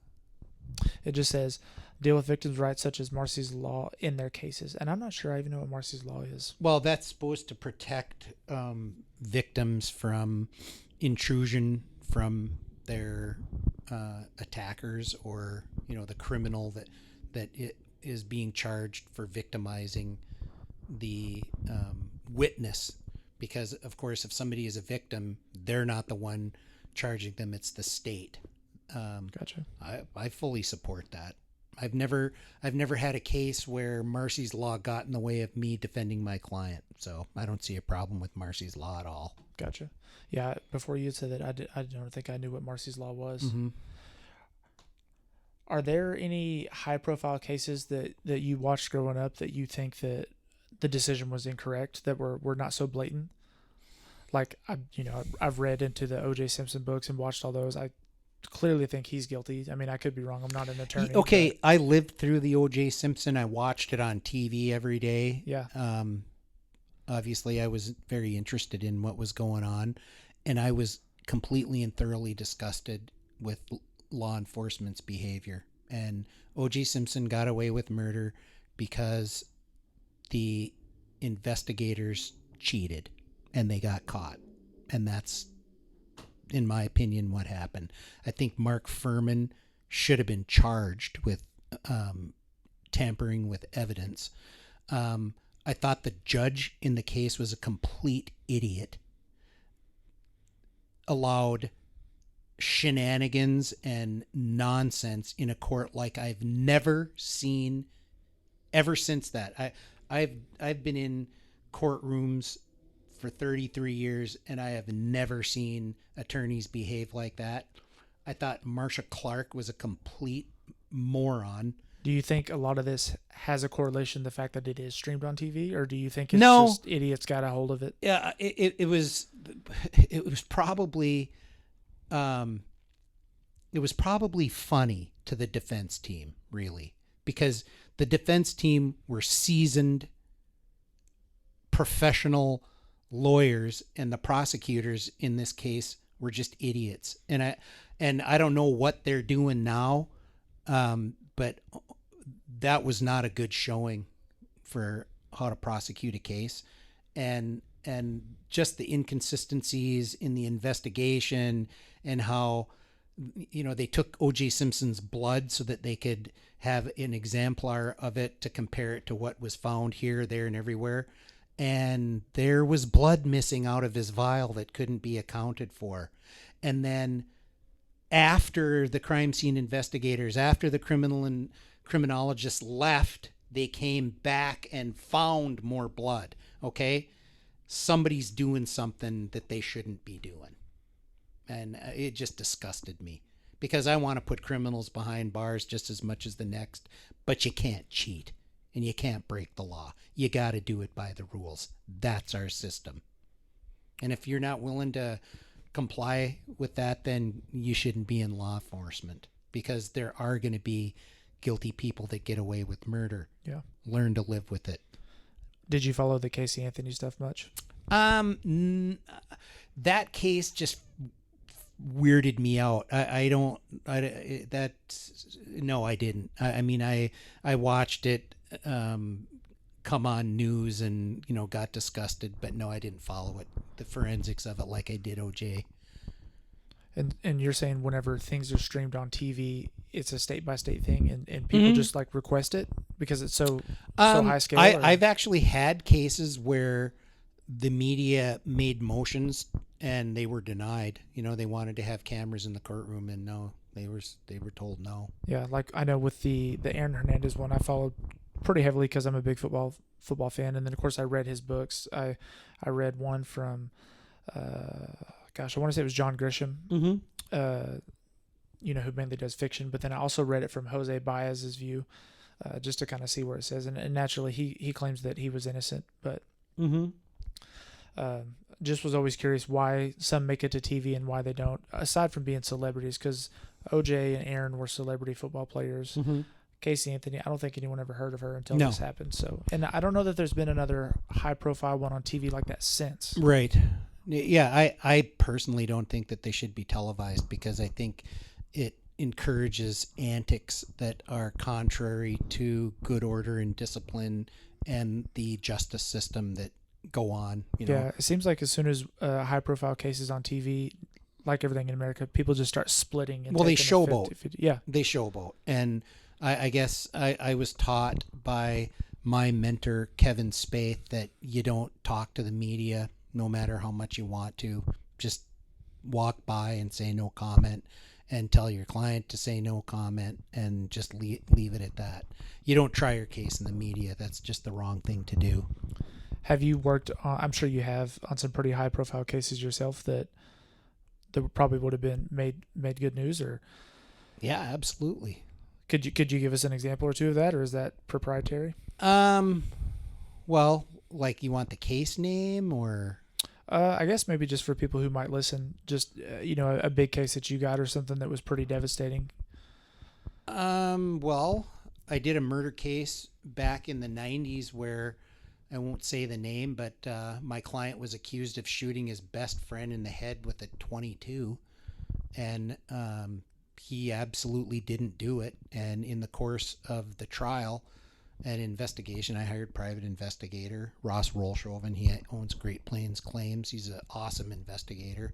It just says, deal with victims' rights such as Marcy's Law in their cases. And I'm not sure I even know what Marcy's Law is. Well, that's supposed to protect victims from intrusion from their attackers, or, the criminal that it is being charged for victimizing the witness. Because, of course, if somebody is a victim, they're not the one charging them, it's the state. Gotcha. I fully support that. I've never had a case where Marcy's Law got in the way of me defending my client, so I don't see a problem with Marcy's Law at all. Gotcha. Yeah, before you said that, I don't think I knew what Marcy's Law was. Mm-hmm. Are there any high-profile cases that you watched growing up that you think that the decision was incorrect, that were not so blatant? Like, I've read into the O.J. Simpson books and watched all those. I clearly think he's guilty. I mean, I could be wrong. I'm not an attorney. Okay, but I lived through the O.J. Simpson. I watched it on TV every day. Yeah. Obviously, I was very interested in what was going on, and I was completely and thoroughly disgusted with law enforcement's behavior. And O.J. Simpson got away with murder because the investigators cheated and they got caught. And that's, in my opinion, what happened. I think Mark Furman should have been charged with tampering with evidence. I thought the judge in the case was a complete idiot. Allowed shenanigans and nonsense in a court like I've never seen ever since that. I've been in courtrooms for 33 years, and I have never seen attorneys behave like that. I thought Marsha Clark was a complete moron. Do you think a lot of this has a correlation to the fact that it is streamed on TV, or do you think it's just idiots got a hold of it? Yeah, it was probably funny to the defense team, really, because the defense team were seasoned professional lawyers, and the prosecutors in this case were just idiots. And I don't know what they're doing now, but that was not a good showing for how to prosecute a case. And just the inconsistencies in the investigation, and how, they took O.J. Simpson's blood so that they could have an exemplar of it to compare it to what was found here, there, and everywhere. And there was blood missing out of his vial that couldn't be accounted for. And then after the crime scene investigators, after the criminologists left, they came back and found more blood. Okay? Somebody's doing something that they shouldn't be doing. And it just disgusted me, because I want to put criminals behind bars just as much as the next, but you can't cheat. And you can't break the law. You got to do it by the rules. That's our system. And if you're not willing to comply with that, then you shouldn't be in law enforcement, because there are going to be guilty people that get away with murder. Yeah. Learn to live with it. Did you follow the Casey Anthony stuff much? That case just weirded me out. I didn't. I mean, I watched it come on news and, got disgusted, but no, I didn't follow it, the forensics of it, like I did OJ. And you're saying whenever things are streamed on TV, it's a state by state thing, and people just like request it because it's so high scale? I've actually had cases where the media made motions and they were denied. They wanted to have cameras in the courtroom, and no, they were told no. Yeah, like I know with the Aaron Hernandez one, I followed pretty heavily because I'm a big football fan, and then of course I read his books. I read one from gosh, I want to say it was John Grisham. Mm-hmm. Who mainly does fiction, but then I also read it from Jose Baez's view, just to kind of see where it says. And naturally, he claims that he was innocent, but just was always curious why some make it to TV and why they don't, aside from being celebrities, because OJ and Aaron were celebrity football players. Mm-hmm. Casey Anthony, I don't think anyone ever heard of her until No. this happened. So, and I don't know that there's been another high-profile one on TV like that since. Right. Yeah, I personally don't think that they should be televised because I think it encourages antics that are contrary to good order and discipline and the justice system that go on. Yeah, it seems like as soon as high-profile cases on TV, like everything in America, people just start splitting. And Well, they taking a showboat. 50-50. Yeah. They showboat. And I guess I was taught by my mentor, Kevin Spaeth, that you don't talk to the media no matter how much you want to. Just walk by and say no comment and tell your client to say no comment and just leave it at that. You don't try your case in the media. That's just the wrong thing to do. Have you worked on, I'm sure you have, on some pretty high-profile cases yourself that probably would have been made good news? Or Yeah, absolutely. Could you give us an example or two of that, or is that proprietary? Well, like you want the case name or? I guess maybe just for people who might listen, just a big case that you got or something that was pretty devastating. Well, I did a murder case back in the 90s where I won't say the name, but my client was accused of shooting his best friend in the head with a .22, and he absolutely didn't do it. And in the course of the trial and investigation, I hired private investigator Ross Rolshoven. He owns Great Plains Claims. He's an awesome investigator.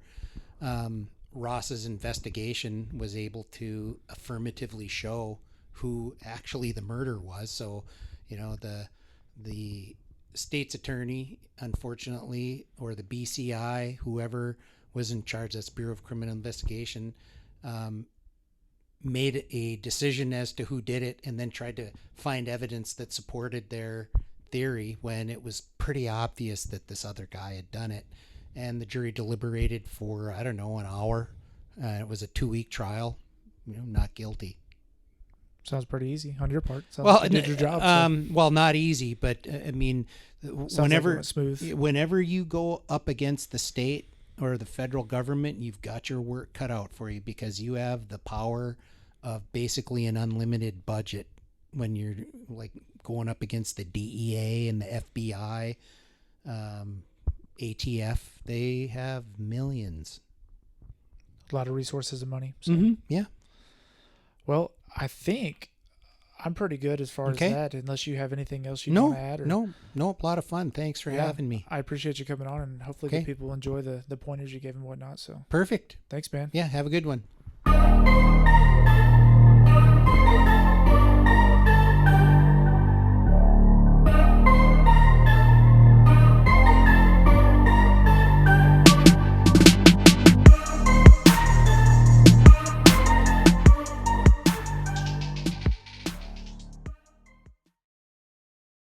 Ross's investigation was able to affirmatively show who actually the murderer was. So, the state's attorney, unfortunately, or the BCI, whoever was in charge, that's Bureau of Criminal Investigation, made a decision as to who did it and then tried to find evidence that supported their theory when it was pretty obvious that this other guy had done it. And the jury deliberated for, I don't know, an hour. It was a 2-week trial. Not guilty. Sounds pretty easy on your part. Sounds Well, like you did your job. So. Well, not easy, but I mean, Like it went smooth. whenever you go up against the state or the federal government, you've got your work cut out for you because you have the power of basically an unlimited budget when you're like going up against the DEA and the FBI, ATF. They have millions. A lot of resources and money. So. Mm-hmm. Yeah. Well, I think I'm pretty good as far Okay. as that, unless you have anything else you No, want to add. Or, no, a lot of fun. Thanks for Yeah, having me. I appreciate you coming on, and hopefully Okay. the people enjoy the pointers you gave and whatnot. So Perfect. thanks, man. Yeah, have a good one.